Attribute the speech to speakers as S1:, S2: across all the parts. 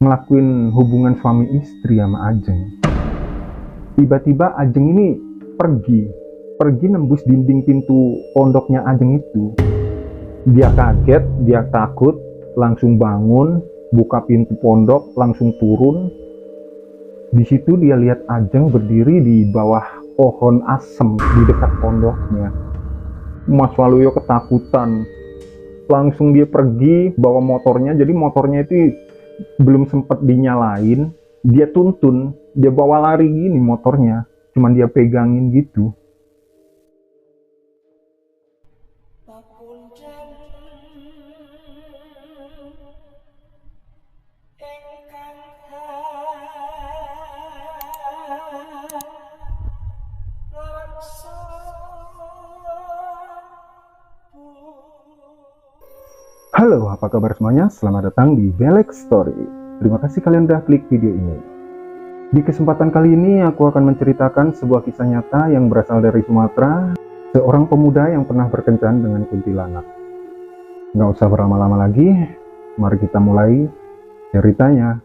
S1: ngelakuin hubungan suami istri sama Ajeng. Tiba-tiba Ajeng ini pergi nembus dinding pintu pondoknya Ajeng itu. Dia kaget, dia takut, langsung bangun, buka pintu pondok, langsung turun. Di situ dia lihat Ajeng berdiri di bawah pohon asem di dekat pondoknya. Mas Waluyo ketakutan, langsung dia pergi bawa motornya. Jadi motornya itu belum sempat dinyalain, dia tuntun, dia bawa lari gini motornya, cuman dia pegangin gitu. Halo, apa kabar semuanya? Selamat datang di Belek Story. Terima kasih kalian udah klik video ini. Di kesempatan kali ini aku akan menceritakan sebuah kisah nyata yang berasal dari Sumatera. Seorang pemuda yang pernah berkencan dengan kuntilanak. Nggak usah berlama-lama lagi, mari kita mulai ceritanya.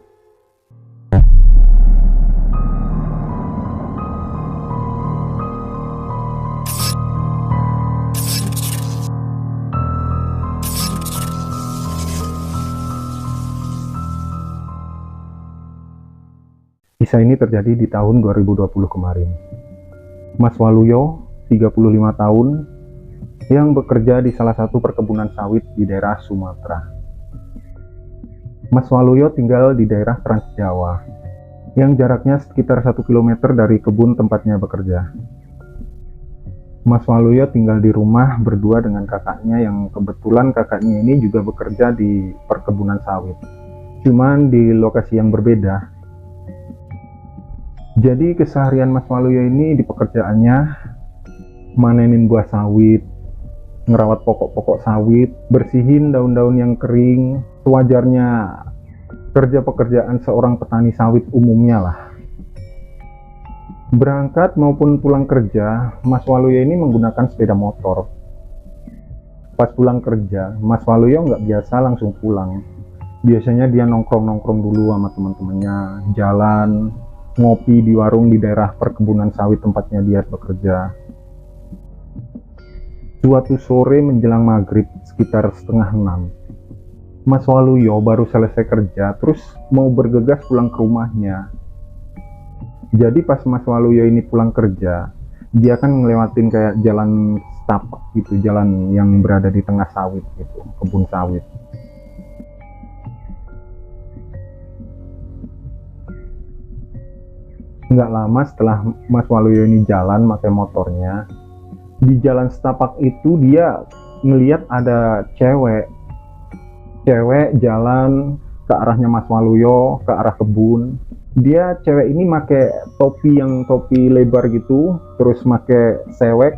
S1: Kisah ini terjadi di tahun 2020 kemarin. Mas Waluyo, 35 tahun, yang bekerja di salah satu perkebunan sawit di daerah Sumatera. Mas Waluyo tinggal di daerah Trans Jawa, yang jaraknya sekitar 1 km dari kebun tempatnya bekerja. Mas Waluyo tinggal di rumah berdua dengan kakaknya, yang kebetulan kakaknya ini juga bekerja di perkebunan sawit, cuman di lokasi yang berbeda. Jadi keseharian Mas Waluyo ini di pekerjaannya manenin buah sawit, ngerawat pokok-pokok sawit, bersihin daun-daun yang kering, sewajarnya kerja pekerjaan seorang petani sawit umumnya lah. Berangkat maupun pulang kerja, Mas Waluyo ini menggunakan sepeda motor. Pas pulang kerja, Mas Waluyo nggak biasa langsung pulang. Biasanya dia nongkrong-nongkrong dulu sama teman-temannya, jalan, ngopi di warung di daerah perkebunan sawit tempatnya dia bekerja. Suatu sore menjelang maghrib sekitar 5:30, Mas Waluyo baru selesai kerja terus mau bergegas pulang ke rumahnya. Jadi pas Mas Waluyo ini pulang kerja, dia kan ngelewatin kayak jalan setapak gitu, jalan yang berada di tengah sawit gitu, kebun sawit. Nggak lama setelah Mas Waluyo ini jalan pakai motornya, di jalan setapak itu dia ngelihat ada cewek jalan ke arahnya Mas Waluyo, ke arah kebun. Dia cewek ini pakai topi lebar gitu, terus pakai sewek,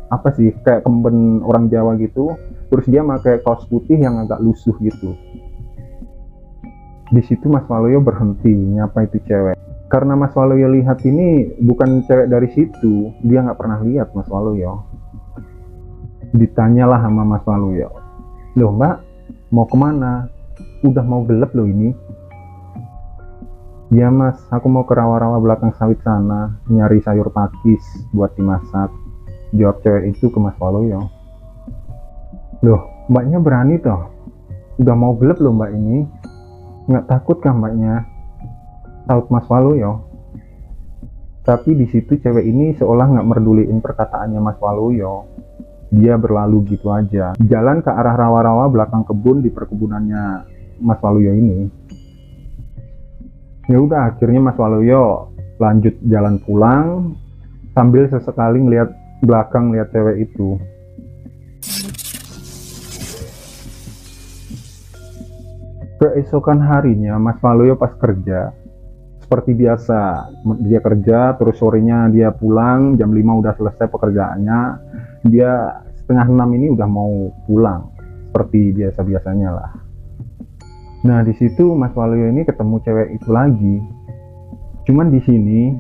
S1: apa sih, kayak kemben orang Jawa gitu. Terus dia pakai kaos putih yang agak lusuh gitu. Di situ Mas Waluyo berhenti nyapa itu cewek. Karena Mas Waluyo lihat ini bukan cewek dari situ, dia nggak pernah lihat Mas Waluyo. Ditanyalah sama Mas Waluyo, "Loh Mbak, mau kemana? Udah mau gelap loh ini." "Ya Mas, aku mau ke rawa-rawa belakang sawit sana, nyari sayur pakis buat dimasak," jawab cewek itu ke Mas Waluyo. "Loh, Mbaknya berani toh? Udah mau gelap loh Mbak ini. Nggak takut kah Mbaknya?" Saut Mas Waluyo. Tapi di situ cewek ini seolah nggak merduliin perkataannya Mas Waluyo. Dia berlalu gitu aja, jalan ke arah rawa-rawa belakang kebun di perkebunannya Mas Waluyo ini. Ya udah, akhirnya Mas Waluyo lanjut jalan pulang sambil sesekali ngeliat belakang, lihat cewek itu. Keesokan harinya Mas Waluyo pas kerja seperti biasa, dia kerja terus sorenya dia pulang, jam 5 udah selesai pekerjaannya. Dia 5:30 ini udah mau pulang seperti biasa-biasanya lah. Nah, di situ Mas Waluyo ini ketemu cewek itu lagi. Cuman di sini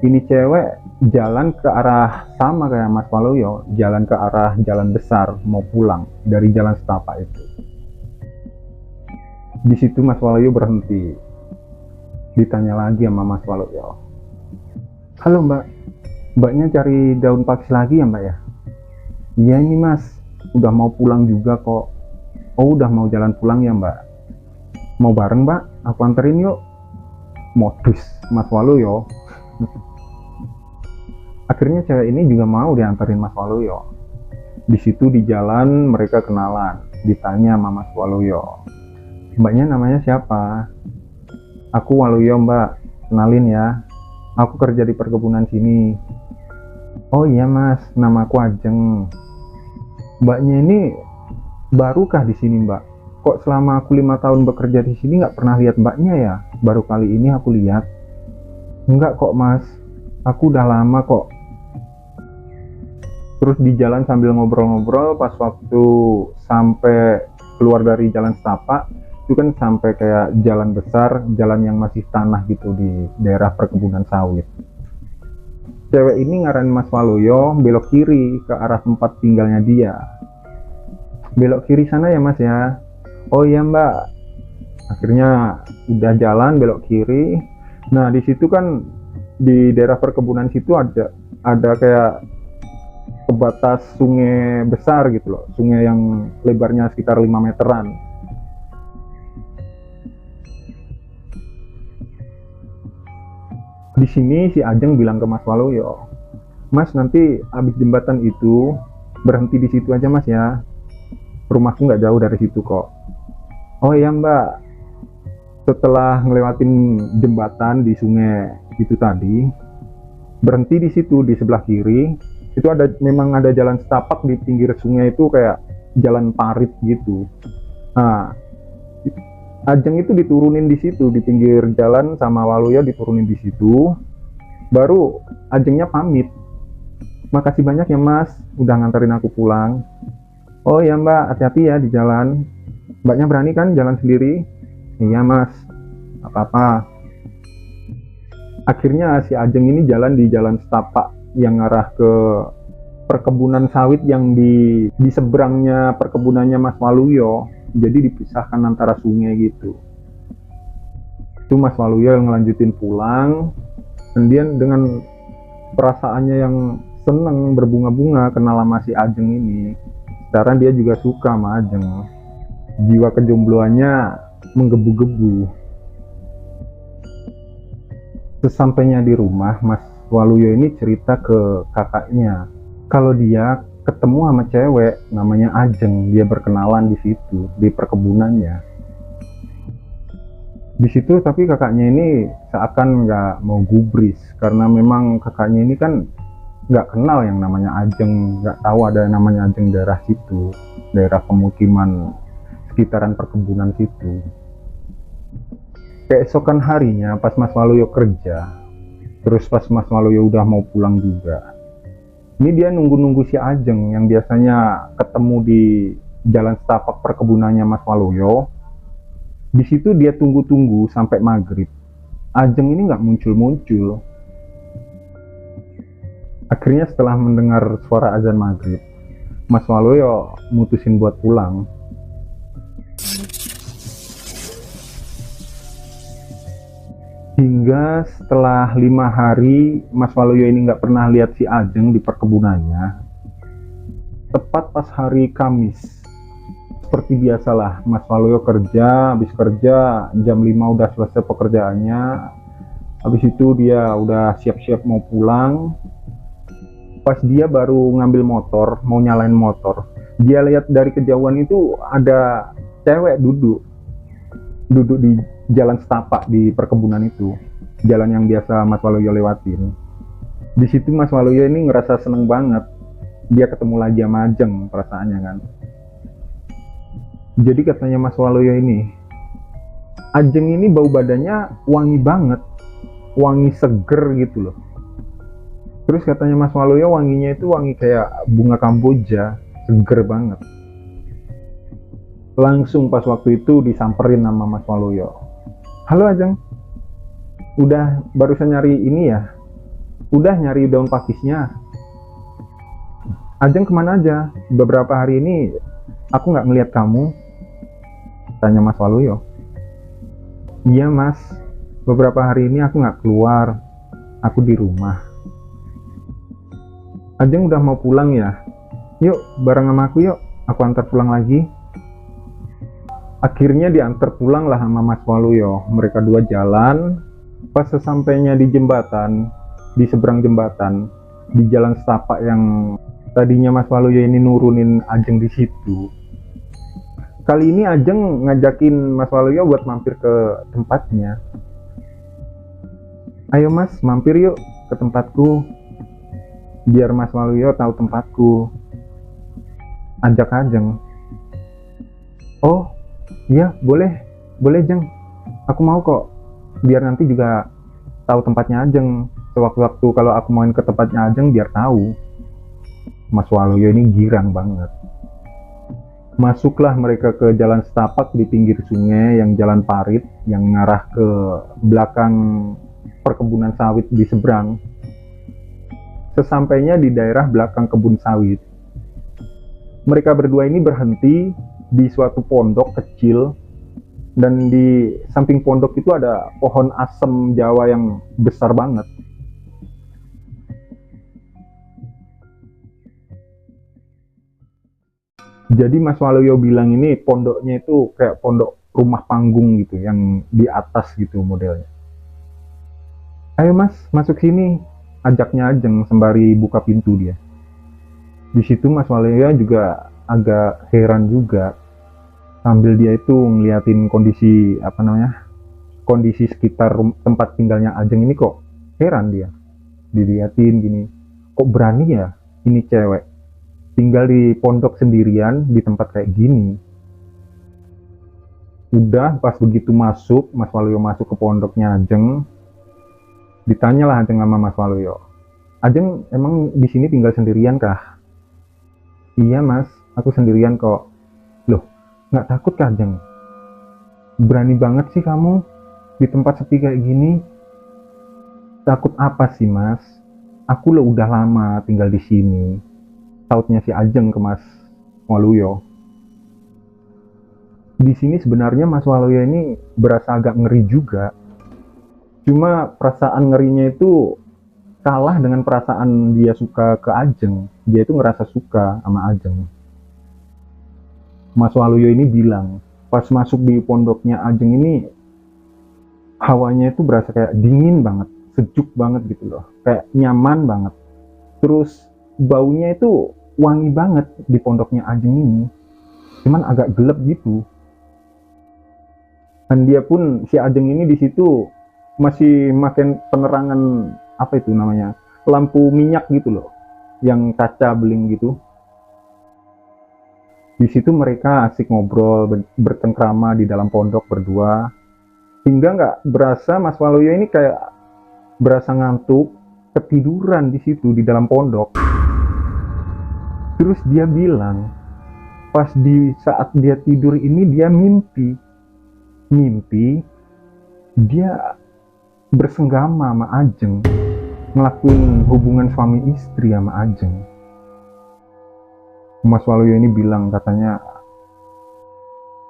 S1: ini cewek jalan ke arah sama kayak Mas Waluyo, jalan ke arah jalan besar mau pulang dari jalan setapak itu. Di situ Mas Waluyo berhenti. Ditanya lagi sama Mas Waluyo. Halo Mbak, Mbaknya cari daun pakis lagi ya Mbak ya? Iya ini Mas, udah mau pulang juga kok. Oh udah mau jalan pulang ya Mbak? Mau bareng Mbak? Aku anterin yuk. Modus Mas Waluyo. Akhirnya cewek ini juga mau diantarin Mas Waluyo. Di situ di jalan mereka kenalan. Ditanya sama Mas Waluyo. Mbaknya namanya siapa? Aku Waluyo Mbak, kenalin ya. Aku kerja di perkebunan sini. Oh iya Mas, nama aku Ajeng. Mbaknya ini barukah di sini Mbak? Kok selama aku 5 tahun bekerja di sini nggak pernah lihat Mbaknya ya? Baru kali ini aku lihat. Enggak kok Mas, aku udah lama kok. Terus di jalan sambil ngobrol-ngobrol, pas waktu sampai keluar dari jalan setapak, itu kan sampai kayak jalan besar, jalan yang masih tanah gitu di daerah perkebunan sawit. Cewek ini ngarahin Mas Waluyo belok kiri ke arah tempat tinggalnya dia. Belok kiri sana ya Mas ya? Oh iya Mbak. Akhirnya udah jalan belok kiri. Nah di situ kan di daerah perkebunan situ ada kayak sebatas sungai besar gitu loh, sungai yang lebarnya sekitar 5 meteran. Di sini si Ajeng bilang ke Mas Waluyo, Mas nanti habis jembatan itu berhenti di situ aja Mas ya, rumahku nggak jauh dari situ kok. Oh iya Mbak. Setelah ngelewatin jembatan di sungai itu tadi, berhenti di situ di sebelah kiri. Itu memang ada jalan setapak di pinggir sungai itu kayak jalan parit gitu. Nah, Ajeng itu diturunin di situ di pinggir jalan sama Waluyo diturunin di situ. Baru Ajengnya pamit. Makasih banyak ya Mas, udah nganterin aku pulang. Oh ya Mbak, hati-hati ya di jalan. Mbaknya berani kan jalan sendiri? Iya Mas, apa-apa. Akhirnya si Ajeng ini jalan di jalan setapak yang arah ke perkebunan sawit yang di seberangnya perkebunannya Mas Waluyo. Jadi dipisahkan antara sungai gitu. Itu Mas Waluyo yang ngelanjutin pulang. Kemudian dengan perasaannya yang seneng berbunga-bunga kenal sama si Ajeng ini. Sekarang dia juga suka sama Ajeng. Jiwa kejombloannya menggebu-gebu. Sesampainya di rumah, Mas Waluyo ini cerita ke kakaknya kalau dia ketemu sama cewek namanya Ajeng. Dia berkenalan di situ di perkebunannya. Di situ tapi kakaknya ini seakan nggak mau gubris karena memang kakaknya ini kan nggak kenal yang namanya Ajeng, nggak tahu ada namanya Ajeng daerah situ, daerah pemukiman sekitaran perkebunan situ. Keesokan harinya pas Mas Waluyo kerja, terus pas Mas Waluyo udah mau pulang juga, ini dia nunggu-nunggu si Ajeng yang biasanya ketemu di jalan setapak perkebunannya Mas Waluyo. Di situ dia tunggu-tunggu sampai maghrib. Ajeng ini nggak muncul-muncul. Akhirnya setelah mendengar suara azan maghrib, Mas Waluyo mutusin buat pulang. Hingga setelah 5 hari Mas Waluyo ini nggak pernah lihat si Ajeng di perkebunannya. Tepat pas hari Kamis, seperti biasalah Mas Waluyo kerja, habis kerja jam 5 udah selesai pekerjaannya. Habis itu dia udah siap-siap mau pulang. Pas dia baru ngambil motor, mau nyalain motor, dia lihat dari kejauhan itu ada cewek duduk di jalan setapak di perkebunan itu, jalan yang biasa Mas Waluyo lewatin. Di situ Mas Waluyo ini ngerasa seneng banget, dia ketemu lagi sama Ajeng perasaannya kan. Jadi katanya Mas Waluyo ini, Ajeng ini bau badannya wangi banget, wangi seger gitu loh. Terus katanya Mas Waluyo wanginya itu wangi kayak bunga Kamboja, seger banget. Langsung pas waktu itu disamperin sama Mas Waluyo. Halo Ajeng, udah barusan nyari ini ya? Udah nyari daun pakisnya. Ajeng kemana aja? Beberapa hari ini aku nggak ngeliat kamu. Tanya Mas Waluyo. Iya Mas, Beberapa hari ini aku nggak keluar, aku di rumah. Ajeng udah mau pulang ya? Yuk, bareng sama aku yuk, aku antar pulang lagi. Akhirnya diantar pulang lah sama Mas Waluyo. Mereka dua jalan. Pas sesampainya di jembatan, di seberang jembatan, di jalan setapak yang tadinya Mas Waluyo ini nurunin Ajeng di situ. Kali ini Ajeng ngajakin Mas Waluyo buat mampir ke tempatnya. Ayo Mas, mampir yuk ke tempatku. Biar Mas Waluyo tahu tempatku. Ajak Ajeng. Oh, iya, boleh. Boleh, Jeng. Aku mau kok. Biar nanti juga tahu tempatnya Ajeng. Sewaktu-waktu kalau aku main ke tempatnya Ajeng, biar tahu. Mas Waluyo ini girang banget. Masuklah mereka ke jalan setapak di pinggir sungai yang jalan parit, yang mengarah ke belakang perkebunan sawit di seberang. Sesampainya di daerah belakang kebun sawit, mereka berdua ini berhenti di suatu pondok kecil, dan di samping pondok itu ada pohon asem Jawa yang besar banget. Jadi Mas Waluyo bilang ini pondoknya itu kayak pondok rumah panggung gitu, yang di atas gitu modelnya. Ayo Mas, masuk sini, ajaknya Ajeng sembari buka pintu dia. Di situ Mas Waluyo juga agak heran juga, sambil dia itu ngeliatin kondisi kondisi sekitar tempat tinggalnya Ajeng ini. Kok heran dia diliatin gini, kok berani ya ini cewek tinggal di pondok sendirian di tempat kayak gini. Udah pas begitu masuk, Mas Waluyo masuk ke pondoknya Ajeng, ditanyalah Ajeng sama Mas Waluyo, Ajeng emang di sini tinggal sendirian kah? Iya Mas, aku sendirian kok. Loh, nggak takut kah Ajeng? Berani banget sih kamu di tempat sepi kayak gini. Takut apa sih Mas? Aku lo udah lama tinggal di sini. Sautnya si Ajeng ke Mas Waluyo. Di sini sebenarnya Mas Waluyo ini berasa agak ngeri juga. Cuma perasaan ngerinya itu kalah dengan perasaan dia suka ke Ajeng. Dia itu ngerasa suka sama Ajeng. Mas Waluyo ini bilang, pas masuk di pondoknya Ajeng ini, hawanya itu berasa kayak dingin banget, sejuk banget gitu loh, kayak nyaman banget. Terus baunya itu wangi banget di pondoknya Ajeng ini, cuman agak gelap gitu. Dan dia pun, si Ajeng ini di situ masih makin penerangan lampu minyak gitu loh, yang kaca beling gitu. Di situ mereka asik ngobrol, bercengkrama di dalam pondok berdua, hingga nggak berasa Mas Waluyo ini kayak berasa ngantuk, ketiduran di situ di dalam pondok. Terus dia bilang, pas di saat dia tidur ini dia mimpi dia bersenggama sama Ajeng, ngelakuin hubungan suami istri sama Ajeng. Mas Waluyo ini bilang, katanya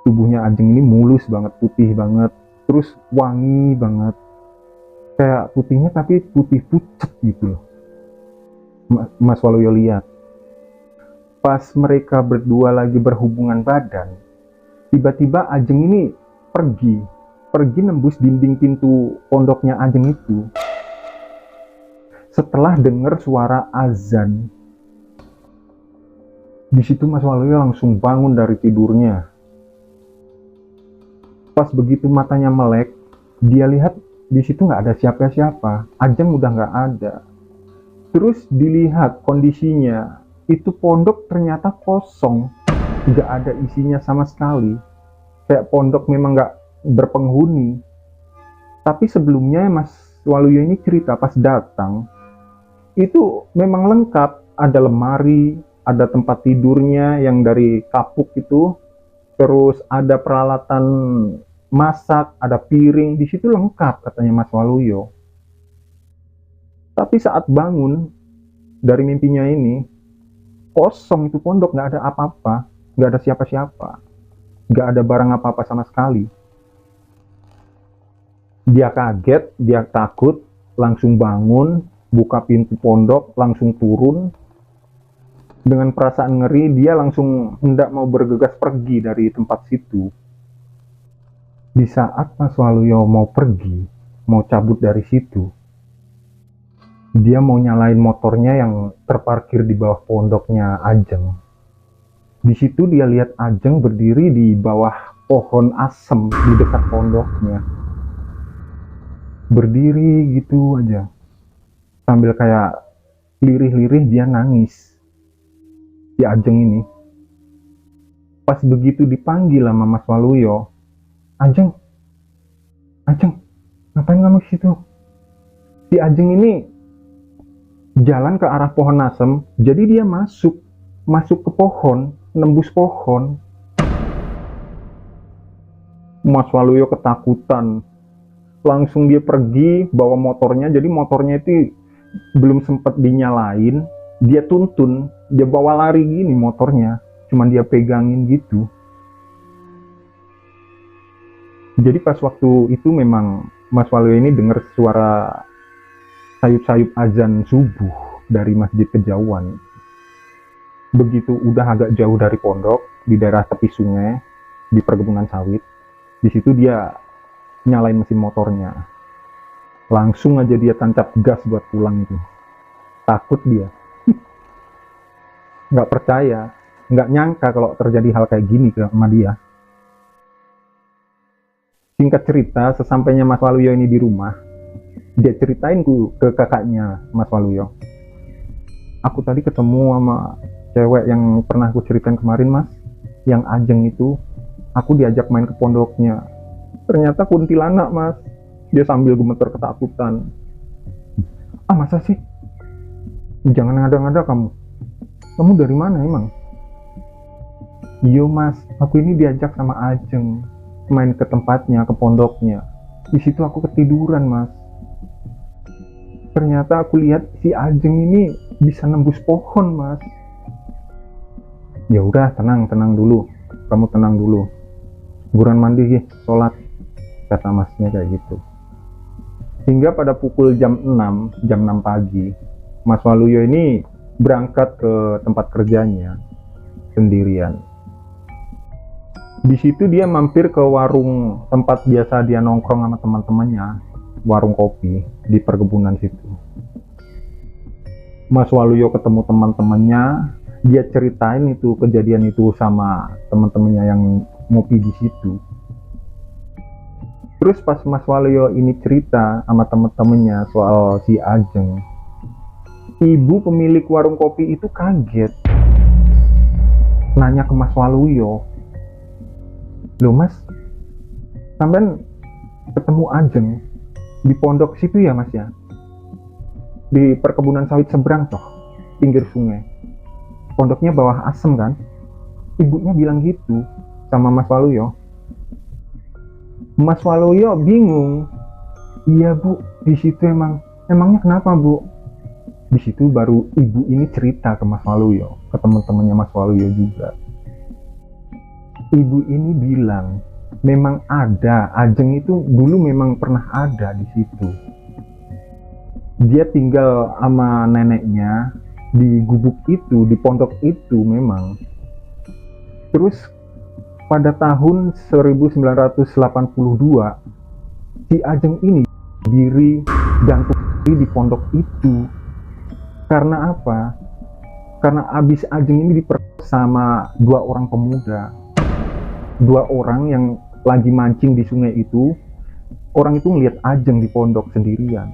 S1: tubuhnya Ajeng ini mulus banget, putih banget, terus wangi banget, kayak putihnya tapi putih pucet gitu loh. Mas Waluyo lihat pas mereka berdua lagi berhubungan badan, tiba-tiba Ajeng ini pergi nembus dinding pintu pondoknya Ajeng itu. Setelah dengar suara azan, di situ Mas Waluyo langsung bangun dari tidurnya. Pas begitu matanya melek, dia lihat di situ nggak ada siapa-siapa, Ajeng udah nggak ada. Terus dilihat kondisinya, itu pondok ternyata kosong, nggak ada isinya sama sekali. Kayak pondok memang nggak berpenghuni. Tapi sebelumnya Mas Waluyo ini cerita pas datang, itu memang lengkap, ada lemari, ada tempat tidurnya yang dari kapuk itu, terus ada peralatan masak, ada piring, di situ lengkap katanya Mas Waluyo. Tapi saat bangun dari mimpinya ini, kosong itu pondok, nggak ada apa-apa, nggak ada siapa-siapa, nggak ada barang apa-apa sama sekali. Dia kaget, dia takut, langsung bangun, buka pintu pondok, langsung turun. Dengan perasaan ngeri, dia langsung hendak mau bergegas pergi dari tempat situ. Di saat Mas Waluyo mau pergi, mau cabut dari situ, dia mau nyalain motornya yang terparkir di bawah pondoknya Ajeng. Di situ dia lihat Ajeng berdiri di bawah pohon asem di dekat pondoknya. Berdiri gitu aja. Sambil kayak lirih-lirih dia nangis. Si Ajeng ini. Pas begitu dipanggil sama Mas Waluyo, Ajeng, Ajeng, ngapain kamu di situ? Si Ajeng ini jalan ke arah pohon asem, jadi dia masuk ke pohon, nembus pohon. Mas Waluyo ketakutan, langsung dia pergi bawa motornya. Jadi motornya itu belum sempat dinyalain, dia tuntun, dia bawa lari gini motornya, cuman dia pegangin gitu. Jadi pas waktu itu memang Mas Waluyo ini dengar suara sayup-sayup azan subuh dari masjid kejauhan. Begitu udah agak jauh dari pondok, di daerah tepi sungai, di perkebunan sawit, di situ dia nyalain mesin motornya. Langsung aja dia tancap gas buat pulang itu. Takut dia. Nggak percaya, nggak nyangka kalau terjadi hal kayak gini sama dia. Singkat cerita, sesampainya Mas Waluyo ini di rumah, dia ceritain ke kakaknya Mas Waluyo. Aku tadi ketemu sama cewek yang pernah aku ceritain kemarin, Mas, yang Ajeng itu. Aku diajak main ke pondoknya. Ternyata kuntilanak, Mas. Dia sambil gemeter ketakutan. Ah, masa sih? Jangan ngada-ngada kamu. Kamu dari mana emang? Iya, Mas, aku ini diajak sama Ajeng main ke tempatnya, ke pondoknya. Di situ aku ketiduran, Mas. Ternyata aku lihat si Ajeng ini bisa nembus pohon, Mas. Ya udah, tenang dulu. Kamu tenang dulu. Buruan mandi, sholat, kata masnya kayak gitu. Hingga pada pukul jam 6 pagi, Mas Waluyo ini berangkat ke tempat kerjanya sendirian. Di situ dia mampir ke warung tempat biasa dia nongkrong sama teman-temannya, warung kopi di perkebunan situ. Mas Waluyo ketemu teman-temannya, dia ceritain itu kejadian itu sama teman-temannya yang ngopi di situ. Terus pas Mas Waluyo ini cerita sama teman-temannya soal si Ajeng, ibu pemilik warung kopi itu kaget, nanya ke Mas Waluyo, loh Mas, sampean ketemu Ajeng di pondok situ ya Mas ya? Di perkebunan sawit seberang toh, pinggir sungai. Pondoknya bawah asem kan? Ibunya bilang gitu sama Mas Waluyo. Mas Waluyo bingung. Iya Bu, di situ emangnya kenapa Bu? Di situ baru ibu ini cerita ke Mas Waluyo, ke teman-temannya Mas Waluyo juga. Ibu ini bilang, memang ada, Ajeng itu dulu memang pernah ada di situ. Dia tinggal sama neneknya di gubuk itu, di pondok itu memang. Terus pada tahun 1982, si Ajeng ini diri gantung diri di pondok itu. Karena apa? Karena abis Ajeng ini diperkosa sama dua orang pemuda. Dua orang yang lagi mancing di sungai itu. Orang itu ngeliat Ajeng di pondok sendirian.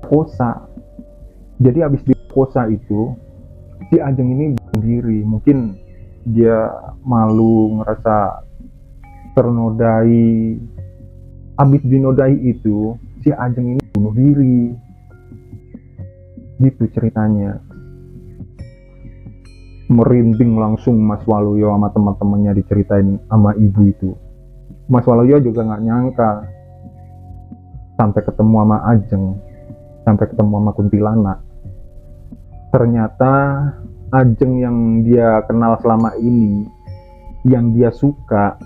S1: Kosa. Jadi abis diperkosa itu, si Ajeng ini bunuh diri. Mungkin dia malu, ngerasa ternodai. Abis dinodai itu, si Ajeng ini bunuh diri. Gitu ceritanya. Merinding langsung Mas Waluyo sama teman-temannya diceritain sama ibu itu. Mas Waluyo juga nggak nyangka sampai ketemu sama Ajeng, sampai ketemu sama kuntilanak. Ternyata Ajeng yang dia kenal selama ini, yang dia suka,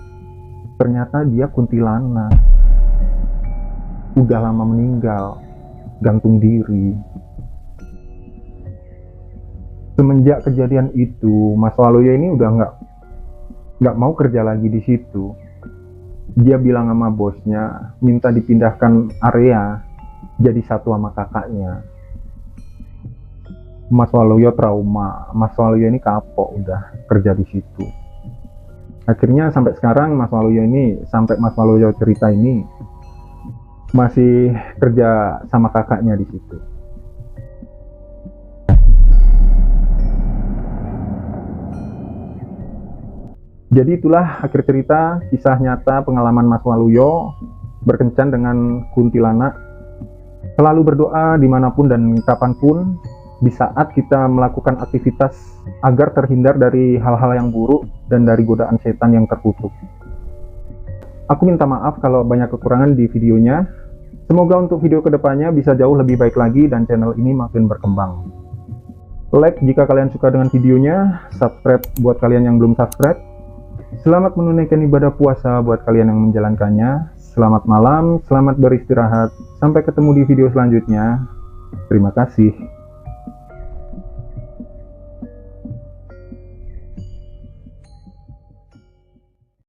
S1: ternyata dia kuntilanak. udah lama meninggal, gantung diri. Semenjak kejadian itu, Mas Waluyo ini udah nggak mau kerja lagi di situ. Dia bilang sama bosnya minta dipindahkan area jadi satu sama kakaknya. Mas Waluyo trauma, Mas Waluyo ini kapok udah kerja di situ. Akhirnya sampai sekarang Mas Waluyo ini, sampai Mas Waluyo cerita ini, masih kerja sama kakaknya di situ. Jadi itulah akhir cerita kisah nyata pengalaman Mas Waluyo berkencan dengan kuntilanak. Selalu berdoa dimanapun dan kapanpun di saat kita melakukan aktivitas agar terhindar dari hal-hal yang buruk dan dari godaan setan yang terkutuk. Aku minta maaf kalau banyak kekurangan di videonya. Semoga untuk video kedepannya bisa jauh lebih baik lagi dan channel ini makin berkembang. Like jika kalian suka dengan videonya, subscribe buat kalian yang belum subscribe. Selamat menunaikan ibadah puasa buat kalian yang menjalankannya. Selamat malam, selamat beristirahat. Sampai ketemu di video selanjutnya. Terima kasih.